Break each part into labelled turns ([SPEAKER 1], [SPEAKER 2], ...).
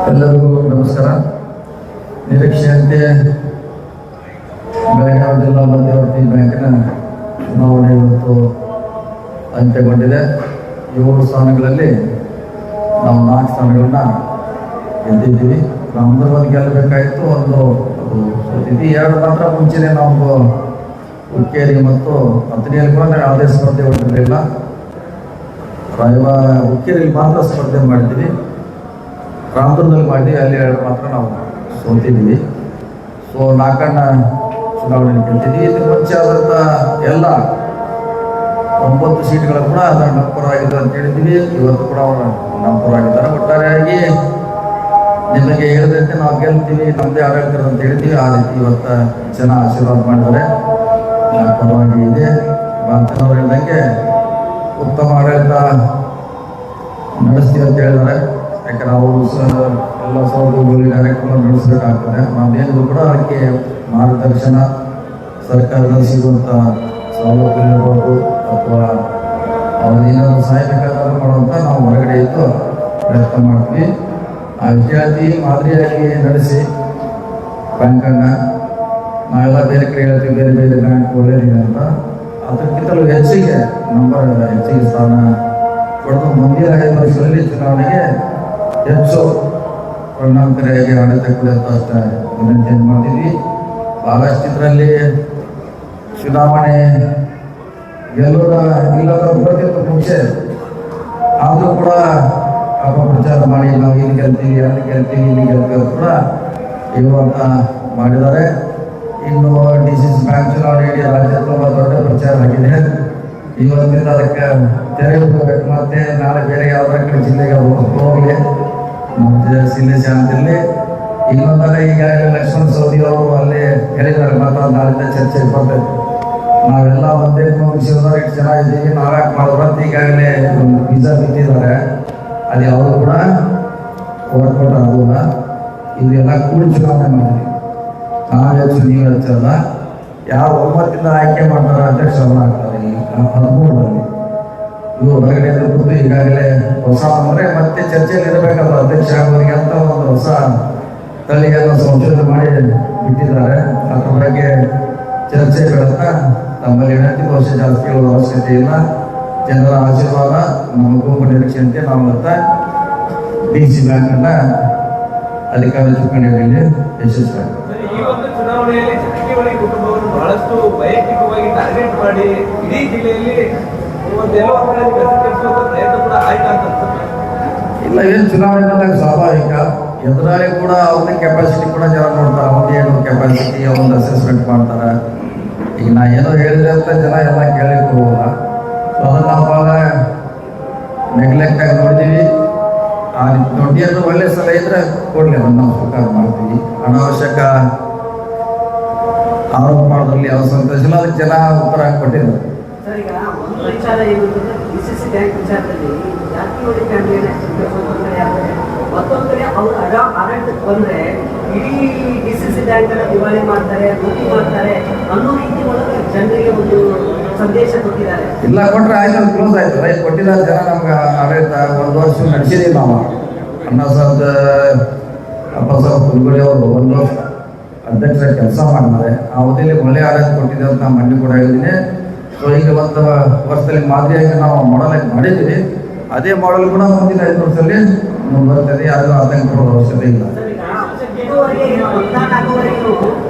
[SPEAKER 1] ಎಲ್ಲರಿಗೂ ನಮಸ್ಕಾರ. ನಿರೀಕ್ಷೆಯಂತೆ ಬೆಳಗಾವಿ ಜಿಲ್ಲಾ ಮಧ್ಯವರ್ತಿ ಬ್ಯಾಂಕಿನ ಚುನಾವಣೆ ಇವತ್ತು ಅಂತ್ಯಗೊಂಡಿದೆ. 7 ಸ್ಥಾನಗಳಲ್ಲಿ ನಾವು 4 ಸ್ಥಾನಗಳನ್ನ ಗೆದ್ದಿದ್ದೀವಿ. ನಮ್ಮದು ಒಂದು ಗೆಲ್ಲಬೇಕಾಯಿತು, ಒಂದು ಸೋತಿದ್ವಿ. 2 ಮಾತ್ರ ಮುಂಚೆನೇ ನಾವು ಹುಕ್ಕೇರಿ ಮತ್ತು ಅಥಣಿಯಲ್ಲಿ ಕೂಡ ಯಾವುದೇ ಸ್ಪರ್ಧೆ ಹೊಂದಿರಲಿಲ್ಲ. ಹುಕ್ಕೇರಿಯಲ್ಲಿ ಮಾತ್ರ ಸ್ಪರ್ಧೆ ಮಾಡಿದ್ದೀವಿ, ರಾಮದುರ್ಗದಲ್ಲಿ ಮಾಡಿದ್ವಿ, ಅಲ್ಲಿ 2 ಮಾತ್ರ ನಾವು ಸೋತಿದ್ವಿ. ಸೊ 4ನೇ ಚುನಾವಣೆಯಲ್ಲಿ ಗೆಲ್ತಿದ್ವಿ. ಇದು ಮುಂಚೆ ಆದಂಥ ಎಲ್ಲ 9 ಸೀಟ್ಗಳು ಕೂಡ ಅದರ ನಮ್ಮ ಪರವಾಗಿದ್ದು ಅಂತ ಹೇಳಿದ್ವಿ. ಇವತ್ತು ಕೂಡ ಅವರು ನಮ್ಮ ಪರವಾಗಿದ್ದಾರೆ. ಒಟ್ಟಾರೆಯಾಗಿ ನಿಮಗೆ ಹೇಳಿದಂತೆ ನಾವು ಗೆಲ್ತೀವಿ, ನಮ್ಮದೇ ಆಡಳಿತ ಅಂತ ಹೇಳ್ತೀವಿ. ಆ ರೀತಿ ಇವತ್ತು ಜನ ಆಶೀರ್ವಾದ ಮಾಡಿದ್ದಾರೆ, ನಮ್ಮ ಪರವಾಗಿ ಇದೆ. ಬಾಂತನವ್ರು ಹೇಳಿದಂಗೆ ಉತ್ತಮ ಆಡಳಿತ ನಡೆಸ್ತೀವಿ ಅಂತ ಹೇಳಿದ್ದಾರೆ. ಯಾಕಂದ್ರೆ ಅವರು ಎಲ್ಲ ಸೌಲಭ್ಯಗಳು ಕಾರ್ಯಕ್ರಮ ನಡೆಸಬೇಕಾಗ್ತದೆ. ನಾವೇನಿದ್ರು ಕೂಡ ಅದಕ್ಕೆ ಮಾರ್ಗದರ್ಶನ, ಸರ್ಕಾರದಲ್ಲಿ ಸಿಗುವಂಥ ಸೌಲಭ್ಯಗಳಿರ್ಬೋದು ಅಥವಾ ಅವ್ರೇನಾದ್ರು ಸಹಾಯ ಬೇಕಾದರೂ ಮಾಡುವಂಥ ನಾವು ಹೊರಗಡೆ ಇದ್ದು ಪ್ರಯತ್ನ ಮಾಡ್ತೀವಿ. ಆ ವಿದ್ಯಾರ್ಥಿ ಮಾದರಿಯಾಗಿ ನಡೆಸಿ ಬ್ಯಾಂಕನ್ನು ನಾವೆಲ್ಲ ಬೇರೆ ಕಡೆ ಹೇಳ್ತೀವಿ, ಬೇರೆ ಬೇರೆ ಬ್ಯಾಂಕ್ ಒಳ್ಳೆಯದಿದೆ ಅಂತ. ಅದಕ್ಕಿಂತಲೂ ಹೆಚ್ಚಿಗೆ ಸ್ಥಾನ ಪಡೆದು ಮುಂದಿನ 5 ವರ್ಷಗಳಲ್ಲಿ ಚುನಾವಣೆಗೆ ಹೆಚ್ಚು ಪರಿಣಾಮಕಾರಿಯಾಗಿ ಆಡಳಿತ ಕೊಡುವಂಥ ಅಷ್ಟೇ ವಿನಂತಿಯನ್ನು ಮಾಡ್ತೀವಿ. ಭಾಳಷ್ಟು ಇದರಲ್ಲಿ ಚುನಾವಣೆ ಇಲ್ಲದ ಬರೋದಕ್ಕಿಂತ ಮುಂಚೆ ಆದರೂ ಕೂಡ ಅಪಪ್ರಚಾರ ಮಾಡಿ ನಾವು ಇಲ್ಲಿ ಗೆಲ್ತೀವಿ, ಅಲ್ಲಿ ಗೆಲ್ತೀವಿ, ಇಲ್ಲಿ ಗೆಲ್ತೀವಿ ಕೂಡ ಇರುವಂತ ಮಾಡಿದ್ದಾರೆ. ಇನ್ನು DCC ಬ್ಯಾಂಕ್ ಚುನಾವಣೆಗೆ ರಾಜ್ಯ ತುಂಬ ದೊಡ್ಡ ಪ್ರಚಾರ ಆಗಿದೆ. ಇವತ್ತಿಂದ ಅದಕ್ಕೆ ತೆರೆ ಹೋಗಬೇಕು. ಮತ್ತೆ ನಾಳೆ ಬೇರೆ ಯಾವುದಾರ ಕಡೆ ಜಿಲ್ಲೆಗೆ ಹೋಗಲಿ, ಮತ್ತೆ ಜಿಲ್ಲೆ ಶಾಂತಿಯಲ್ಲಿ ಇನ್ನೊಂದಲ್ಲ. ಈಗಾಗಲೇ ಲಕ್ಷ್ಮಣ ಸವದಿ ಅವರು ಅಲ್ಲಿ ಹೇಳಿದ್ದಾರೆ, ಮಾತ್ರ ನಾಳಿಂದ ಚರ್ಚೆಗೆ ಬರಬೇಕು. ನಾವೆಲ್ಲ ಒಂದೇ ವಿಷಯದಾಗ ಎಷ್ಟು ಜನ ಇದ್ದೀವಿ, ನಾವ್ಯಾಕೆ ಮಾಡೋದು ಅಂತ ಈಗಾಗಲೇ ಒಂದು ಬೀಜ ಬಿಟ್ಟಿದ್ದಾರೆ. ಅದು ಯಾವುದು ಕೂಡ ವರ್ಕೌಟ್ ಆಗೋಲ್ಲ. ಇದೆಲ್ಲ ಕೂಡಿ ಚುನಾವಣೆ ಮಾಡಿದ್ವಿ. ನಾವು ಹೆಚ್ಚು ನೀವು ಹೆಚ್ಚಲ್ಲ. ಯಾವ 9ರಿಂದ ಆಯ್ಕೆ ಮಾಡ್ತಾರೆ ಅಧ್ಯಕ್ಷರನ್ನ ಆಗ್ತಾರೆ. ಈ 13ರಲ್ಲಿ ಇವರು ಹೊರಗಡೆ ಕೂತು ಈಗಾಗಲೇ ಹೊಸ ಅಂದರೆ ಮತ್ತೆ ಚರ್ಚೆಯಲ್ಲಿ ಇರಬೇಕಲ್ಲ ಅಧ್ಯಕ್ಷ ಆಗೋರಿಗೆ ಅಂತ ಒಂದು ಹೊಸ ತಳಿಯನ್ನು ಸಂಶೋಧನೆ ಮಾಡಿ ಬಿಟ್ಟಿದ್ದಾರೆ. ಅದ್ರ ಬಗ್ಗೆ ಚರ್ಚೆ ಬೆಳೆದ ನಮ್ಮಲ್ಲಿ ವಿನಂತಿ ಬಹುಶಃ ಜಾಸ್ತಿ ಹೇಳುವ ಅವಶ್ಯಕತೆ ಇಲ್ಲ. ಜನರ ಆಶೀರ್ವಾದ ನಮಗೂ ನಿರೀಕ್ಷೆಯಂತೆ ನಾವು ಮತ್ತೆ DC ಬ್ಯಾಂಕನ್ನು ಅಧಿಕಾರ ಚುಕ್ಕಾಣಿಯಲ್ಲಿ ಯಶಸ್ವಿಯಾಗಿದೆ.
[SPEAKER 2] ಈ ಒಂದು ಚುನಾವಣೆಯಲ್ಲಿ ಜಾರಕಿಹೊಳಿ ಕುಟುಂಬವನ್ನು ಬಹಳಷ್ಟು ವೈಯಕ್ತಿಕವಾಗಿ ಟಾರ್ಗೆಟ್ ಮಾಡಿ ಇಡೀ ಜಿಲ್ಲೆಯಲ್ಲಿ ಪ್ರಯತ್ನ ಕೂಡ ಆಯ್ತಾ ಅಂತ
[SPEAKER 1] ಇಲ್ಲ, ಏನು ಚುನಾವಣೆದಾಗ ಸ್ವಾಭಾವಿಕ. ಎದುರಾಳಿ ಕೂಡ ಅವ್ರನ್ನ ಕೆಪಾಸಿಟಿ ಕೂಡ ಜನ ನೋಡ್ತಾರೆ. ಅವ್ರದ್ದು ಏನು ಕೆಪಾಸಿಟಿ ಅವ್ರನ್ನ ಅಸೆಸ್ಮೆಂಟ್ ಮಾಡ್ತಾರೆ. ಈಗ ನಾ ಏನೋ ಹೇಳಿದ್ರೆ ಅಂತ ಜನ ಎಲ್ಲ ಕೇಳಲಿಕ್ಕೆ ಹೋಗಲ್ಲ. ಸೊ ಅದನ್ನು ನಾವು ಭಾಳ ನೆಗ್ಲೆಕ್ಟ್ ಆಗಿ ನೋಡ್ತೀವಿ. ಆ ದೊಡ್ಡ ಒಳ್ಳೆ ಸಲಹೆ ಇದ್ರೆ ಕೊಡಲಿ, ಅದನ್ನು ನಾವು ಸ್ವೀಕಾರ ಮಾಡ್ತೀವಿ. ಅನಾವಶ್ಯಕ ಆರೋಪ ಮಾಡೋದ್ರಲ್ಲಿ ಯಾವ ಸಂತೋಷ ಇಲ್ಲ. ಅದಕ್ಕೆ ಜನ ಉತ್ತರ ಕೊಟ್ಟಿದ್ದಾರೆ.
[SPEAKER 3] ಮತ್ತೊಂದು ಕಡೆ ಅವರು ಆಡಳಿತಕ್ಕೆ ಬಂದ್ರೆ ಇಡೀ DCC ಬ್ಯಾಂಕ್ ಅನ್ನ ದಿವಾಳಿ ಮಾಡ್ತಾರೆ, ಲೂಟಿ ಮಾಡ್ತಾರೆ ಅನ್ನೋ ರೀತಿ ಒಳಗೆ ಜನರಿಗೆ ಒಂದು ಸಂದೇಶ ಕೊಟ್ಟಿದ್ದಾರೆ.
[SPEAKER 1] ಇಲ್ಲ ಕೊಟ್ರೆ ಆಯ್ತು, ಕ್ಲೋಸ್ ಆಯ್ತು. ರೈಟ್ ಕೊಟ್ಟಿದ್ದಾರೆ ಜನ. ನಮ್ಗೆ ಆಡಳಿತ 1 ವರ್ಷ ನಡೆಸಿದೀವಿ ನಾವು. ಅಪ್ಪಸಾಬ್ ಕುಲಗುಡಿ ಅವರು 1 ವರ್ಷ ಅಧ್ಯಕ್ಷರ ಕೆಲಸ ಮಾಡಿದ್ದಾರೆ. ಆ ಅವಧಿಯಲ್ಲಿ ಒಳ್ಳೆ ಆಡಳಿತ ಕೊಟ್ಟಿದೆ ಅಂತ ನಾವು ಮಣ್ಣು ಕೂಡ ಹೇಳಿದ್ದೀನಿ. ಸೊ ಈಗ 1 ವರ್ಷದಲ್ಲಿ ಮಾದರಿಯಾಗಿ ನಾವು ಮಾಡಲ್ ಮಾಡಿದ್ದೀವಿ. ಅದೇ ಮಾಡಲ್ ಕೂಡ ಮುಂದಿನ 5 ವರ್ಷದಲ್ಲಿ ಮುಂದುವರ್ತದೆ. ಅದು ಆತಂಕ ಪಡುವ ಅವಶ್ಯಕತೆ ಇಲ್ಲ.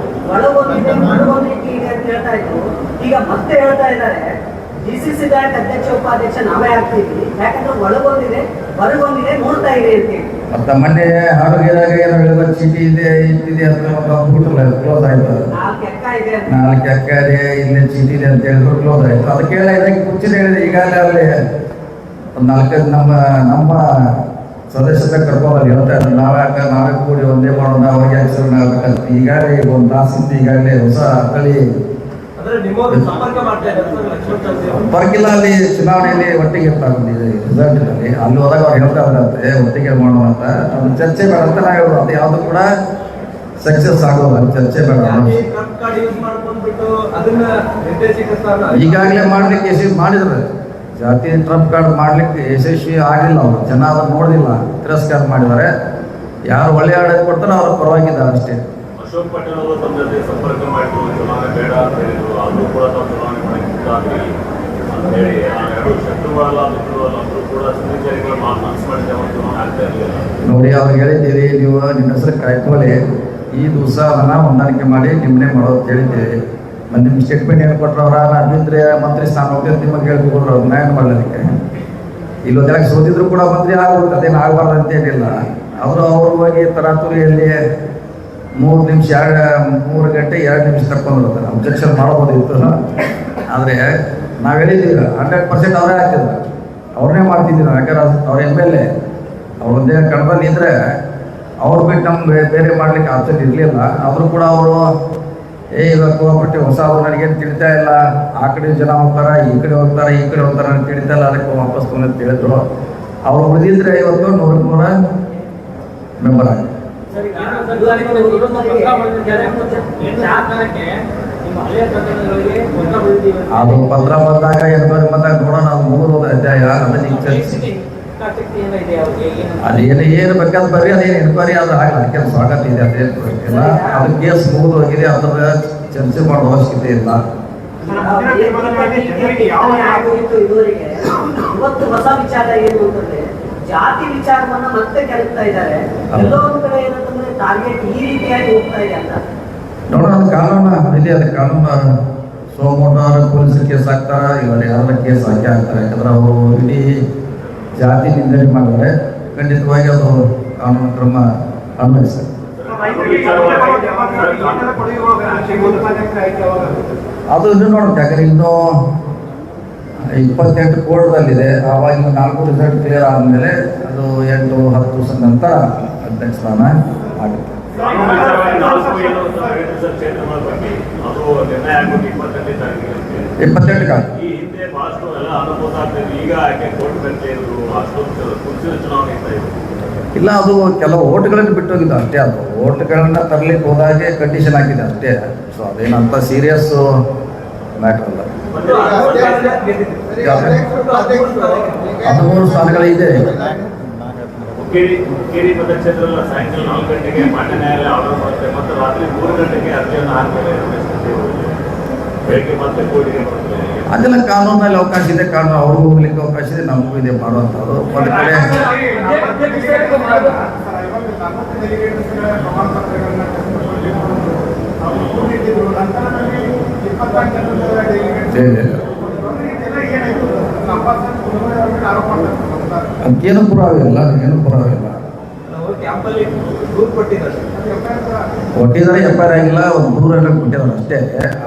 [SPEAKER 3] ಈಗ ಮತ್ತೆ ಹೇಳ್ತಾ ಇದ್ದಾರೆ DCC ಬ್ಯಾಂಕ್ ಅಧ್ಯಕ್ಷ ಉಪಾಧ್ಯಕ್ಷ ನಾವೇ ಆಗ್ತೀವಿ, ಯಾಕಂದ್ರೆ ಒಳಗೊಂದಿದೆ ಹೊರಗೊಂದಿದೆ ನೋಡ್ತಾ ಇದೆ ಅಂತ ಹೇಳಿ.
[SPEAKER 1] ಮತ್ತೆ ಮೊನ್ನೆ ಹಾಡುಗಿರಾಗ ಏನೋ ಹೇಳಿದ ಚೀಟಿ ಇದೆ ಇಟ್ಟಿದೆ ಅಂತ ಅಂದ್ಬಿಟ್ರಲ್ಲ, ಕ್ಲೋಸ್ ಆಯ್ತು. 4 ಎಕ್ಕ ಇದೆ, ಇಲ್ಲೇ ಚೀಟಿ ಇದೆ ಅಂತ ಹೇಳಿದ್ರು, ಕ್ಲೋಸ್ ಆಯ್ತು. ಅದಕ್ಕೆ ಇದಕ್ಕೆ ಮುಂಚೆನೇ ಹೇಳಿದೆ. ಈಗಾಗಲೇ ಅಲ್ಲಿ ಒಂದು 4-5 ನಮ್ಮ ಸದಸ್ಯರ ಕರ್ಕೊಂಡು ಹೇಳ್ತಾ ಇದ್ದಾರೆ, ನಾವೇ ಕೂಡಿ ಒಂದೇ ಮಾಡೋಣ, ಅವ್ರಿಗೆ ಆಕ್ಸಿಡೆಂಟ್ ಆಗ್ಬೇಕಂತ. ಈಗಾಗಲೇ 1 ತಾಸಿಂದ ಈಗಾಗಲೇ ಹೊಸ ತಳಿ ಬರ್ಕಿಲ್ಲ. ಅಲ್ಲಿ ಚುನಾವಣೆಯಲ್ಲಿ ಒಟ್ಟಿಗೆ ಇರ್ತಾರೆ ರಿಸಲ್ಟ್ನಲ್ಲಿ. ಅಲ್ಲಿ ಹೋದಾಗ ಅವ್ರು ಹೇಳ್ತಾ ಇದ್ರಂತೆ ಒಟ್ಟಿಗೆ ಮಾಡೋಣ ಅಂತ. ಅದು ಚರ್ಚೆ ಬೇಡ ಅಂತ ನಾವು ಹೇಳೋದು. ಅದು ಯಾವುದು ಕೂಡ ಸಕ್ಸಸ್ ಆಗೋಲ್ಲ, ಚರ್ಚೆ ಬೇಡ. ಈಗಾಗಲೇ ಮಾಡ್ಲಿಕ್ಕೆ ಮಾಡಿದ್ರೆ ಜಾತಿ ಟ್ರಂಪ್ ಕಾರ್ಡ್ ಮಾಡಲಿಕ್ಕೆ ಯಶಸ್ವಿ ಆಗಿಲ್ಲ ಅವರು. ಜನ ಅದನ್ನು ನೋಡಲಿಲ್ಲ, ತಿರಸ್ಕಾರ ಮಾಡಿದ್ದಾರೆ. ಯಾರು ಒಳ್ಳೆಯ ಆಡಳಿತ ಕೊಡ್ತಾರೋ ಅವ್ರ ಪರವಾಗಿದ್ದಾರೆ ಅಷ್ಟೇ.
[SPEAKER 4] ಅಶೋಕ್ ಪಟೇಲ್ ಅವರು ತಮ್ಮ ಜೊತೆ ಸಂಪರ್ಕ ಮಾಡಿದ್ರು, ಚುನಾವಣೆ ಬೇಡ ಅಂತ ಹೇಳಿದ್ರು. ಅದು ಕೂಡ ತಾವು ಚುನಾವಣೆ ಮಾಡಲಿಕ್ಕಾಗಲಿ ಅಂತ ಹೇಳಿ ಎರಡು ಶತ್ರುಗಳಲ್ಲ ಮಿತ್ರರಲ್ಲ ಅಂದರೂ ಕೂಡ ಸುನೀಲ್ ಜಾರಕಿಹೊಳಿ ಮನಸ್ಸು ಮಾಡಿದ್ದೆ ಒಂದು ಚುನಾವಣೆ ಆಗ್ತಾ ಇರಲಿಲ್ಲ.
[SPEAKER 1] ನೋಡಿ, ಅವ್ರಿಗೆ ಹೇಳಿದ್ದೀವಿ, ನೀವು ನಿಮ್ಮ ಹೆಸರು ಕಾಯ್ಕೊಳ್ಳಿ, ಈ ದಿವಸ ಅದನ್ನು ಹೊಂದಾಣಿಕೆ ಮಾಡಿ ನಿಮ್ಮನ್ನೇ ಮಾಡೋದು ಅಂತ ಹೇಳಿದ್ದೀವಿ. ಮತ್ತು ನಿಮ್ಮ ಸ್ಟೇಟ್ಮೆಂಟ್ ಏನು ಕೊಟ್ಟರು ಅವರ ಅಭಿವೃದ್ಧಿ ಮಂತ್ರಿ ಸ್ಥಾನ ಹೋಗ್ತದೆ ನಿಮಗೆ ಕೇಳ್ಕೊಂಡ್ರು ಅವ್ರು ನ್ಯಾಯ ಮಾಡಲಿಕ್ಕೆ. ಇಲ್ಲೊಂದು ಸೋತಿದ್ರು ಕೂಡ ಮಂತ್ರಿ ಆಗ್ಬೋದು, ಅದೇನು ಆಗಬಾರ್ದು ಅಂತ ಏನಿಲ್ಲ. ಅವರು ಹೋಗಿ ತರಾತುರಿಯಲ್ಲಿ 3 ನಿಮಿಷ 3 ಗಂಟೆ 2 ನಿಮಿಷ ತಕ್ಕೊಂಡಿರ್ತಾರೆ. ಅಬ್ಜೆಕ್ಷನ್ ಮಾಡ್ಬೋದಿತ್ತು. ಆದರೆ ನಾವು ಹೇಳಿದ್ದೀವಿ 100% ಅವರೇ ಆಗ್ತಿದ್ರು, ಅವ್ರನ್ನೇ ಮಾಡ್ತಿದ್ದೀವಿ ನಾವು. ಯಾಕಂದ್ರೆ ಅವ್ರ MLA ಅವ್ರದ್ದೇ ಕಣದಲ್ಲಿ ಇದ್ದರೆ ಅವ್ರು ಬಿಟ್ಟು ನಮ್ಗೆ ಬೇರೆ ಮಾಡ್ಲಿಕ್ಕೆ ಆಪ್ಷನ್ ಇರಲಿಲ್ಲ. ಆದರೂ ಕೂಡ ಅವರು ಇವಾಗ ಕೋಆಪರೇಟಿವ್ ಹೊಸ ನನಗೇನು ತಿಳಿತಾ ಇಲ್ಲ, ಆ ಕಡೆ ಜನ ಹೋಗ್ತಾರೆ, ಈ ಕಡೆ ಹೋಗ್ತಾರೆ ಅಂತ ತಿಳಿತಾ ಇಲ್ಲ, ಅದಕ್ಕೆ ವಾಪಸ್ ಅಂತ ಹೇಳಿದ್ರು. ಅವ್ರು ಉಳಿದಿದ್ರೆ ಇವತ್ತು 100 ಮೆಂಬರ್ ಆಗಿ ಅದು ಪತ್ರ ಬಂದಾಗ ಎನ್ಕ್ವೈರಿ ಬಂದಾಗ ನೋಡೋಣ. ಅದು ಮುಗಿದ ಅಧ್ಯಾಯ. ಅದನ್ನ ಈಗ ಚರ್ಚೆ ಅದೇನು ಏನು ಬೇಕಾದ ಬರ್ರಿ, ಅದೇನು ಎನ್ಕ್ವೈರಿ ಆದ್ರೆ ಆಗಲ್ಲ, ಅದಕ್ಕೆ ಸ್ವಾಗತ ಇದೆ, ಅದೇನು ಇಲ್ಲ. ಅದು ಕೇಸ್ ಮುಗಿದು ಹೋಗಿದೆ, ಅದರ ಚರ್ಚೆ ಮಾಡೋ ಅವಶ್ಯಕತೆ ಇಲ್ಲ.
[SPEAKER 3] ಇವತ್ತು ಹೊಸ ವಿಚಾರ ಏನು ಅಂತಂದ್ರೆ ಜಾತಿ ವಿಚಾರವನ್ನ ಮತ್ತೆ ಕೆರಕ್ತಾ ಇದ್ದಾರೆ. ಎಲ್ಲೋ ಒಂದು ಕಡೆ ಏನಂತಂದ್ರೆ ಟಾರ್ಗೆಟ್ ಈ ರೀತಿಯಾಗಿ ಹೋಗ್ತಾ ಇದೆ ಅಂತ
[SPEAKER 1] ನೋಡೋಣ. ಅದು ಕಾನೂನು ಇದೆ, ಅದು ಕಾನೂನು ಸೋಮವಾರ ಪೊಲೀಸರು ಕೇಸ್ ಹಾಕ್ತಾರ, ಇವಾಗ ಯಾರ ಕೇಸ್ ಹಾಕಿ ಹಾಕ್ತಾರೆ. ಯಾಕಂದ್ರೆ ಅವರು ಇಡೀ ಜಾತಿ ನಿಂದನೆ ಮಾಡಿದರೆ ಖಂಡಿತವಾಗಿ ಅದು ಕಾನೂನು ಕ್ರಮ ಅನ್ವಯಿಸ್ತಾರೆ. ಅದು ಇನ್ನೂ ನೋಡೋಣ. ಯಾಕಂದ್ರೆ ಇನ್ನೂ 28 ಕೋರ್ಟ್ದಲ್ಲಿದೆ. ಆವಾಗ 4 ರಿಸಲ್ಟ್ ಕ್ಲಿಯರ್ ಆದಮೇಲೆ ಅದು 8-10 ದಿವಸದ ನಂತರ ಅಧ್ಯಕ್ಷ ಸ್ಥಾನ ಆಗುತ್ತೆ.
[SPEAKER 4] ಅದು ನಿರ್ಣಯ ಆಗೋದು 28 ತಾರೀಕಿಗೆ.
[SPEAKER 1] 28
[SPEAKER 4] ಈ ಹಿಂದೆ ಬಹಳಷ್ಟು ಎಲ್ಲ ಅನುಭವ ಆಗ್ತದೆ. ಈಗ ಯಾಕೆ ಕೋರ್ಟ್ ಬೆಂಚ್ ಇದ್ರು, ಅಷ್ಟೊಂದು ಕುರ್ಚಿನ ಚುನಾವಣೆ ಇರ್ತಾ ಇದ್ರು.
[SPEAKER 1] ಇಲ್ಲ, ಅದು ಕೆಲವು ಓಟ್ಗಳನ್ನು ಬಿಟ್ಟು ಹೋಗಿದ್ದು ಅಷ್ಟೇ. ಅದು ಓಟ್ಗಳನ್ನ ತರಲಿಕ್ಕೆ ಹೋದಾಗೆ ಕಂಡೀಷನ್ ಹಾಕಿದೆ ಅಷ್ಟೇ. ಸೊ ಅದೇನಂತ ಸೀರಿಯಸ್ ಮ್ಯಾಟರ್ ಅಲ್ಲ. 13 ಸ್ಥಾನಗಳಿದೆ.
[SPEAKER 4] ಹುಕ್ಕೇರಿ ಮತಕ್ಷೇತ್ರದಲ್ಲಿ ಸಾಯಂಕಾಲ 4 ಗಂಟೆಗೆ ಮಾನ್ಯ ನ್ಯಾಯಾಲಯ ಆರ್ಡರ್ ಮಾಡುತ್ತೆ. ಮತ್ತು ರಾತ್ರಿ 3 ಗಂಟೆಗೆ ಅರ್ಜಿಯನ್ನು ಹಾಕ್ತಾರೆ. ಬೆಳಗ್ಗೆ ಮತ್ತೆ ಕೋರ್ಟಿಗೆ ಬರ್ತದೆ.
[SPEAKER 1] ಅದೆಲ್ಲ ಕಾನೂನಲ್ಲಿ ಅವಕಾಶ ಇದೆ, ಕಾನೂನು ಅವ್ರಿಗೂ ಹೋಗ್ಲಿಕ್ಕೆ ಅವಕಾಶ ಇದೆ, ನಮಗೂ ಇದೆ ಮಾಡುವಂಥದ್ದು. ಒಂದು ಕಡೆ ಅದಕ್ಕೇನು ಪುರಾವೆ ಇಲ್ಲ, ಏನು ಪುರಾವೆ ಇಲ್ಲ. ಕೊಟ್ಟಿದ್ದಾರೆ, FIR ಆಗಿಲ್ಲ, ಒಂದು ದೂರನ್ನು ಕೊಟ್ಟಿದ್ದಾರೆ ಅಷ್ಟೇ.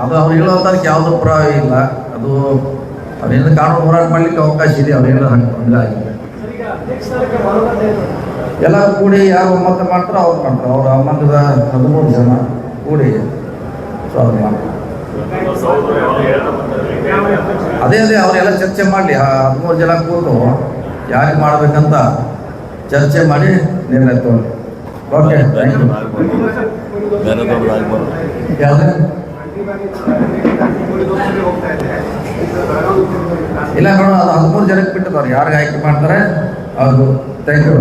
[SPEAKER 1] ಅದು ಅವ್ರು ಹೇಳೋದಕ್ಕೆ ಯಾವುದೂ ಪುರಾವೆ ಇಲ್ಲ. ಅದು ಅವ್ರೇನು ಕಾನೂನು ಹೋರಾಟ ಮಾಡಲಿಕ್ಕೆ ಅವಕಾಶ ಇದೆ. ಅವ್ರೇನು ಹಂಗೆ ತೊಂದರೆ ಆಗಿದೆ. ಎಲ್ಲರೂ ಕೂಡಿ ಯಾರು ಒಮ್ಮತ ಮಾಡ್ತಾರೋ ಅವ್ರು ಮಾಡ್ತಾರೆ. ಅವ್ರ ಸಂಬಂಧದ 13 ಜನ ಕೂಡಿ ಸೊ ಅವ್ರು ಮಾಡ್ತಾರೆ. ಅದೇ ಅವರೆಲ್ಲ ಚರ್ಚೆ ಮಾಡಲಿ. 13 ಜನ ಕೂತು ಯಾರಿಗೆ ಮಾಡಬೇಕಂತ ಚರ್ಚೆ ಮಾಡಿ ನಿರ್ಣಯ ತಗೊಳ್ಳಿ. Okay, thank you. ಇಲ್ಲ ನೋಡೋಣ, ಅದು 13 ಜನಕ್ಕೆ ಬಿಟ್ಟಿದ್ದಾರೆ. ಯಾರಿಗೆ ಆಯ್ಕೆ ಮಾಡ್ತಾರೆ ಅವ್ರಿಗೂ ಥ್ಯಾಂಕ್ ಯು.